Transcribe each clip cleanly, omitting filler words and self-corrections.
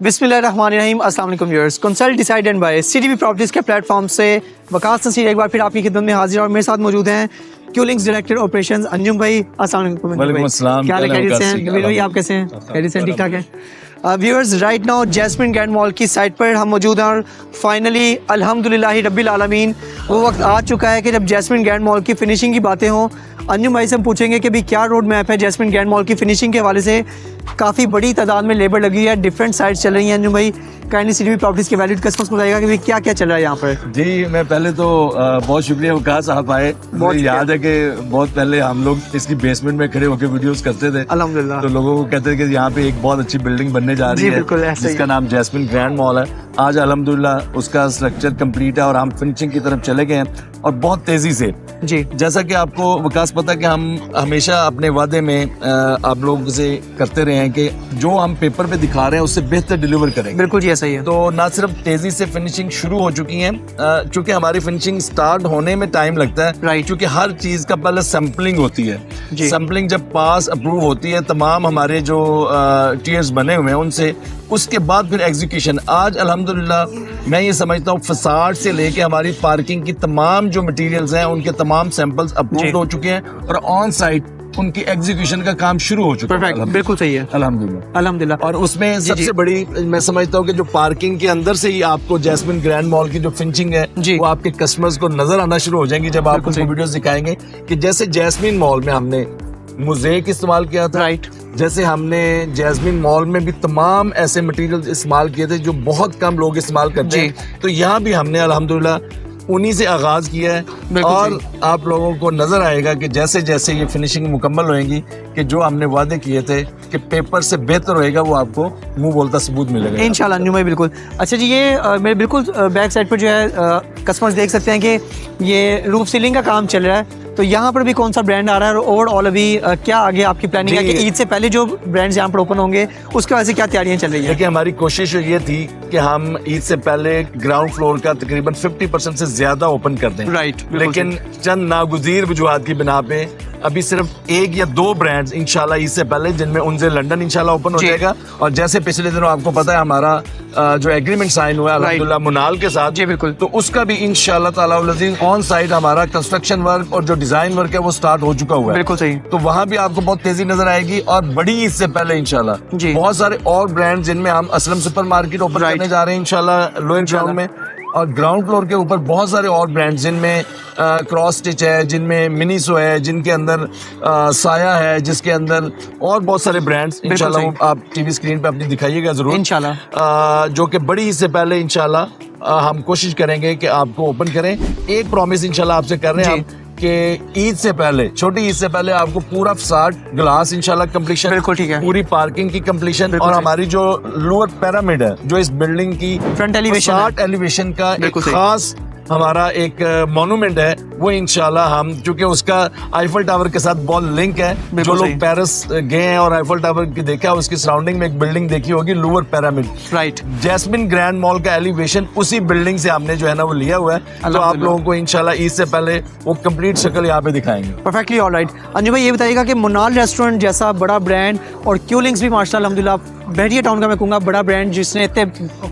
बिस्मिल्लाहिर्रहमानिर्रहीम, अस्सलाम वालेकुम viewers. Consult decide and buy CDB properties के प्लेटफॉर्म से वकास नसीर एक बार फिर आपकी खिदमत में हाजिर और मेरे साथ मौजूद हैं क्यूलिंग्स डायरेक्टर ऑपरेशंस अंजुम भाई। अस्सलाम वालेकुम। वालेकुम अस्सलाम। क्या खैरियत से हैं नवीन भाई, आप कैसे हैं? खैरियत से, ठीक ठाक हैं viewers. Right now Jasmine grand mall की साइट पर हम मौजूद हैं और फाइनली अल्हम्दुलिल्लाह रब्बिल आलमीन वो वक्त आ चुका है कि जब जैस्मिन ग्रैंड मॉल की फिनिशिंग की बातें हों। अंजुम भाई से हम पूछेंगे कि भी क्या रोड मैप है जैस्मिन ग्रैंड मॉल की फिनिशिंग के हवाले से। काफ़ी बड़ी तादाद में लेबर लगी है, डिफरेंट साइट्स चल रही हैं। अंजुम भाई काइंडली सीडीबी प्रॉपर्टीज़ के वैल्यूड कस्टमर्स को बताइएगा कि भी क्या क्या चल रहा है यहाँ पर। जी, मैं पहले तो बहुत शुक्रिया वकास साहब आए। मुझे याद है कि बहुत पहले हम लोग इसकी बेसमेंट में खड़े होकर वीडियोस करते थे अल्हम्दुलिल्लाह। तो लोगों को कहते थे कि यहाँ पे एक बहुत अच्छी बिल्डिंग बनने जा रही है जिसका नाम जैस्मिन ग्रैंड मॉल है। आज अल्हम्दुलिल्लाह उसका स्ट्रक्चर कंप्लीट है और हम फिनिशिंग की तरफ चले गए हैं और बहुत तेजी से। जी, जैसा कि आपको वकास पता कि हम हमेशा अपने वादे में आप लोग से करते रहे हैं कि जो हम पेपर पे दिखा रहे हैं उससे बेहतर डिलीवर करेंगे। बिल्कुल जी, ऐसा ही है। तो ना सिर्फ तेजी से फिनिशिंग शुरू हो चुकी है, क्योंकि हमारी फिनिशिंग स्टार्ट होने में टाइम लगता है। राइट। क्योंकि हर चीज का पहले सैम्पलिंग होती है। जी। सैम्पलिंग जब पास अप्रूव होती है तमाम हमारे जो टीयर्स बने हुए हैं उनसे, उसके बाद फिर एग्जीक्यूशन। आज अल्हम्दुलिल्लाह मैं ये समझता हूँ फसाड से लेके हमारी पार्किंग की तमाम जो मटेरियल्स हैं उनके तमाम सैंपल्स अप्रूव हो चुके हैं और ऑन साइट उनकी एग्जीक्यूशन का काम शुरू हो चुका है। परफेक्ट, बिल्कुल सही है अल्हम्दुलिल्लाह। अल्हम्दुलिल्लाह। और उसमें सबसे बड़ी मैं समझता हूँ कि जो पार्किंग के अंदर से ही आपको जैस्मिन ग्रैंड मॉल की जो फिनिशिंग है वो आपके कस्टमर्स को नजर आना शुरू हो जाएंगी जब आप उनको वीडियोस दिखाएंगे कि जैसे जैस्मिन मॉल में हमने मोज़ेक इस्तेमाल किया था। राइट। जैसे हमने जैस्मिन मॉल में भी तमाम ऐसे मटेरियल इस्तेमाल किए थे जो बहुत कम लोग इस्तेमाल करते हैं, तो यहाँ भी हमने अल्हम्दुलिल्लाह उन्हीं से आगाज किया है। और आप लोगों को नजर आएगा कि जैसे जैसे ये फिनिशिंग मुकम्मल होएगी कि जो हमने वादे किए थे कि पेपर से बेहतर होएगा वो आपको मुंह बोलता सबूत मिलेगा इंशाल्लाह। अंजुम भाई बिल्कुल। अच्छा जी, ये मेरे बिल्कुल बैक साइड पर जो है कस्टमर्स देख सकते हैं कि ये रूफ सीलिंग का काम चल रहा है। तो यहाँ पर भी कौन सा ब्रांड आ रहा है और ओवरऑल अभी क्या आगे आपकी प्लानिंग है कि ईद से पहले जो ब्रांड्स यहाँ पर ओपन होंगे उसके वजह से क्या तैयारियां चल रही है? देखिए, हमारी कोशिश ये थी कि हम ईद से पहले ग्राउंड फ्लोर का तकरीबन 50% से ज्यादा ओपन कर दें। राइट। लेकिन चंद नागुज़ीर वजूहात की बिना पे अभी सिर्फ एक या दो ब्रांड्स इंशाल्लाह ईद से पहले, जिनमें उनसे लंदन इंशाल्लाह ओपन हो जाएगा। और जैसे पिछले दिनों आपको पता है हमारा जो एग्रीमेंट साइन हुआ है अल्हम्दुलिल्लाह मुनाल के साथ। जी बिल्कुल। तो उसका भी इंशाल्लाह ताला ऑन साइट हमारा कंस्ट्रक्शन वर्क और जो डिजाइन वर्क है वो स्टार्ट हो चुका हुआ है। बिल्कुल सही। तो वहाँ भी आपको बहुत तेजी नजर आएगी और बड़ी ईद से पहले इंशाल्लाह बहुत सारे और ब्रांड जिनमें हम असलम सुपर मार्केट ओपन करने जा रहे हैं इंशाल्लाह लोअर ग्राउंड में, और ग्राउंड फ्लोर के ऊपर बहुत सारे और ब्रांड जिनमें क्रॉस स्टिच है, जिनमें मिनीसो है, जिनके अंदर साया है, जिसके अंदर और बहुत सारे ब्रांड्स इंशाल्लाह आप टीवी स्क्रीन पे अपनी दिखाइएगा जरूर इंशाल्लाह, जो कि बड़ी ईद से पहले इंशाल्लाह हम कोशिश करेंगे कि आपको ओपन करें। एक प्रॉमिस इंशाल्लाह आपसे कर रहे हैं हम कि ईद से पहले, छोटी ईद से पहले आपको पूरा फसाड ग्लास इंशाल्लाह कंप्लीशन, बिल्कुल ठीक है, पूरी पार्किंग की कंप्लीशन और हमारी जो लोअर पिरामिड है जो इस बिल्डिंग की फ्रंट एलिवेशन का एक खास हमारा एक मोन्यूमेंट है, वो इंशाल्लाह हम, चूंकि उसका आईफल टावर के साथ बहुत लिंक है। जो लोग पेरिस गए हैं और आईफल टावर की देखा, उसकी सराउंडिंग में एक बिल्डिंग देखी होगी lower pyramid. Right. Jasmine grand mall का एलिवेशन उसी बिल्डिंग से हमने जो है ना वो लिया हुआ है। तो आप लोगों को इंशाल्लाह ईद से पहले वो कंप्लीट शक्ल यहाँ पे दिखाएंगे। Perfectly alright. अंजुम भाई ये बताइएगा कि मुनाल रेस्टोरेंट जैसा बड़ा ब्रांड और क्यूलिंग्स भी माशाल्लाह अल्हम्दुलिल्लाह बहरिया टाउन का मैं कहूँगा बड़ा ब्रांड जिसने इतने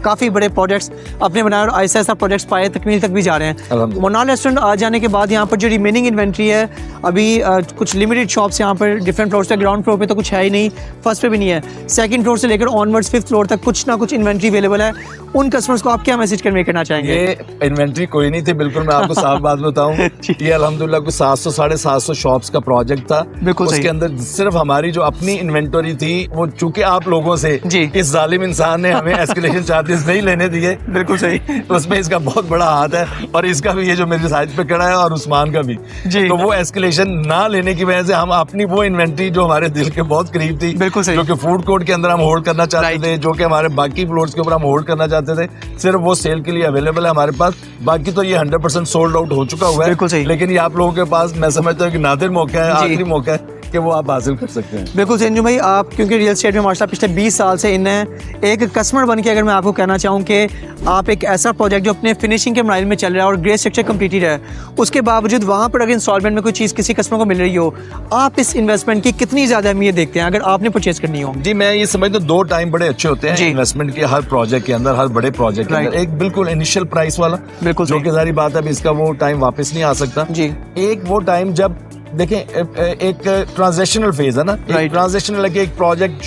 काफ़ी बड़े प्रोजेक्ट्स अपने बनाए और ऐसा ऐसा प्रोजेक्ट्स पाए तकमील तक भी जा रहे हैं। मुनाल रेस्टोरेंट आ जाने के बाद यहाँ पर जो रिमेनिंग इन्वेंट्री है अभी कुछ लिमिटेड शॉप्स यहाँ पर डिफरेंट फ्लोर्स तक, ग्राउंड फ्लोर पे तो कुछ है ही नहीं, फर्स्ट पे भी नहीं है, सेकंड फ्लोर से लेकर ऑनवर्ड्स 5th फ्लोर तक कुछ ना कुछ इन्वेंट्री अवेलेबल है। उन कस्टमर्स को आप क्या मैसेज कन्वे करना चाहेंगे? ये इन्वेंट्री कोई नहीं थी, बिल्कुल मैं आपको साफ बात बताऊं, ये अल्हम्दुलिल्लाह कुछ 700 साढ़े 700 शॉप्स का प्रोजेक्ट था। बिल्कुल उसके अंदर सिर्फ हमारी जो अपनी इन्वेंटरी थी वो, चूंकि आप लोगों से इस जालिम इंसान ने हमें एस्केलेशन चार्जेस नहीं लेने दिए। बिल्कुल सही। तो उसमें इसका बहुत बड़ा हाथ है और इसका भी, ये जो मेरे साइड पे खड़ा है और उस्मान का भी। तो वो एस्केलेशन ना लेने की वजह से हम अपनी वो इन्वेंट्री जो हमारे दिल के बहुत करीब थी, बिल्कुल सही, जो कि फूड कोर्ट के अंदर हम होल्ड करना चाहते थे, जो कि हमारे बाकी फ्लोर्स के ऊपर हम होल्ड करना चाहते थे, सिर्फ वो सेल के लिए अवेलेबल है हमारे पास। बाकी तो ये 100% सोल्ड आउट हो चुका हुआ है। बिल्कुल सही। लेकिन ये आप लोगों के पास मैं समझता हूँ कि नादिर मौका है, आखिरी मौका है कि वो आप हासिल कर सकते हैं। बिल्कुल संजू भाई, आप क्योंकि रियल एस्टेट में माशाल्लाह पिछले 20 साल से इन हैं, एक कस्टमर बन के अगर मैं आपको कहना चाहूँ कि आप एक ऐसा प्रोजेक्ट जो अपने फिनिशिंग के मराइल में चल रहा है और ग्रे स्ट्रक्चर कंप्लीटेड है, उसके बावजूद वहाँ पर अगर इंस्टॉलमेंट में कोई चीज़ किसी कस्टमर को मिल रही हो, आप इस इन्वेस्टमेंट की कितनी ज़्यादा अहमियत देखते हैं अगर आपने परचेज करनी हो? जी, मैं ये समझता हूँ 2 टाइम बड़े अच्छे होते हैं इन्वेस्टमेंट के, हर प्रोजेक्ट के अंदर, हर बड़े प्रोजेक्ट के अंदर। एक बिल्कुल इनिशियल प्राइस वाला, बिल्कुल जो कि सारी बात है, अभी इसका वो टाइम वापस नहीं आ सकता जी। एक वो टाइम जब देखें, एक ट्रांजिशनल फेज है ना, एक ट्रांजिशनल है कि एक प्रोजेक्ट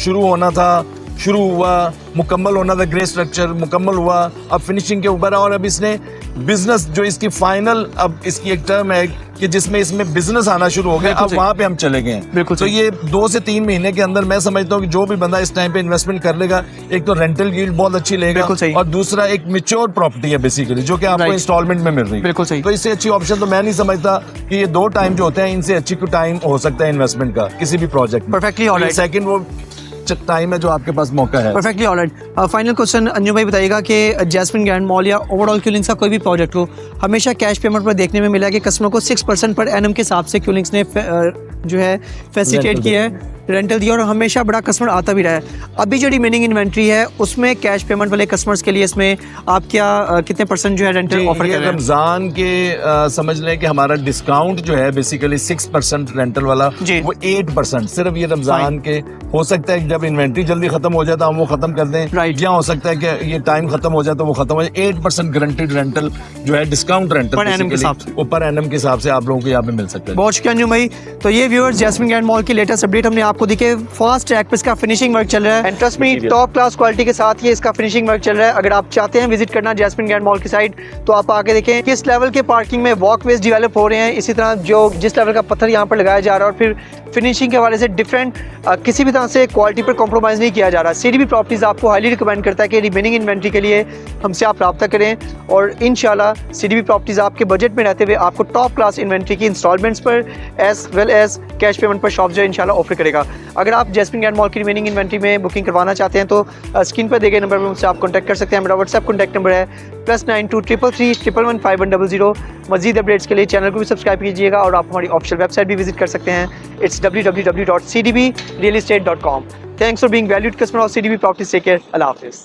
शुरू हुआ, मुकम्मल होना था, ग्रे स्ट्रक्चर मुकम्मल हुआ, अब फिनिशिंग के ऊपर है, और अब इसने बिजनेस जो इसकी फाइनल, अब इसकी एक टर्म है कि जिसमें इसमें बिजनेस आना शुरू हो गया, अब वहां पे हम चले गए हैं। तो ये 2 से 3 महीने के अंदर मैं समझता हूँ कि जो भी बंदा इस टाइम पे इन्वेस्टमेंट कर लेगा, एक तो रेंटल यील्ड बहुत अच्छी लेगा, और दूसरा एक मैच्योर प्रॉपर्टी है बेसिकली, जो कि आपको इंस्टॉलमेंट में मिल रही है। बिल्कुल सही। तो इससे अच्छी ऑप्शन तो मैं नहीं समझता कि ये 2 टाइम जो होते हैं, इनसे अच्छी कोई टाइम हो सकता है इन्वेस्टमेंट का किसी भी प्रोजेक्ट में। Perfectly alright. सेकंड वो टाइम है जो आपके पास मौका है। Perfectly alright. Final question Anju भाई बताइएगा कि जैस्मिन ग्रैंड मॉल या ओवरऑल क्यूलिंग्स का कोई भी प्रोजेक्ट हो, हमेशा कैश पेमेंट पर देखने में मिला है कि कस्टमर को 6% पर एनम के हिसाब से क्यूलिंग्स ने जो है फैसिलिटेट किया है, रेंटल दिया, और हमेशा बड़ा कस्टमर आता भी रहा है। अभी जो रिमेनिंग इन्वेंट्री है उसमें कैश पेमेंट वाले कस्टमर्स के लिए इसमें आप क्या कितने % जो है रेंटल ऑफर कर रहे हैं? रमजान के समझ लें कि हमारा डिस्काउंट जो है बेसिकली 6% रेंटल वाला, वो 8% सिर्फ ये रमजान के। हो सकता है जब इन्वेंट्री जल्दी खत्म हो जाए तो हम वो खत्म कर दें, या हो सकता है कि ये टाइम खत्म हो जाए तो वो खत्म हो जाए। 8% गारंटीड रेंटल जो है, डिस्काउंट रेंटल पर एनम के हिसाब से, ऊपर एनम के हिसाब से आप लोगों को यहाँ पे मिल सकता है। बहुत शुक्रिया अंजू भाई। तो ये व्यूअर्स, जैस्मिन ग्रैंड मॉल की लेटेस्ट अपडेट हमने आपको दी कि फास्ट ट्रैक पे इसका फिनिशिंग वर्क चल रहा है, and trust me, top class quality के साथ ये इसका फिनिशिंग वर्क चल रहा है। अगर आप चाहते हैं विजिट करना जैस्मिन ग्रैंड मॉल की साइड, तो आप आके देखें किस लेवल के पार्किंग में वॉकवेज डेवलप हो रहे हैं, इसी तरह जो जिस लेवल का पत्थर यहाँ पर लगाया जा रहा है, और फिर फिनिशिंग के हवाले से डिफरेंट किसी भी तरह से क्वालिटी पर कॉम्प्रोमाइज़ नहीं किया जा रहा। सीडीबी प्रॉपर्टीज़ आपको हाईली रिकमेंड करता है कि रिमेनिंग इन्वेंट्री के लिए हमसे आप रब्ता करें, और इंशाल्लाह सीडीबी प्रॉपर्टीज़ आपके बजट में रहते हुए आपको टॉप क्लास इन्वेंट्री की इंस्टॉलमेंट्स पर as well as cash payment पर शॉप जो है इंशाल्लाह ऑफर करेगा। अगर आप जैस्मिन ग्रैंड मॉल की रिमेनिंग इन्वेंट्री में बुकिंग करवाना चाहते हैं तो स्क्रीन पर दिए गए नंबर पर मुझसे आप कॉन्टैक्ट कर सकते हैं। मेरा व्हाट्सएप कॉन्टैक्ट नंबर है +92 333 111 5100। मजीद अपडेट्स के लिए चैनल को भी सब्सक्राइब कीजिएगा, और आप हमारी ऑफिशियल वेबसाइट भी विजिट कर सकते हैं। It's www.cdbrealestate.com। Thanks for being valued customer of CDB properties. Take care. अल्लाह हाफिज़।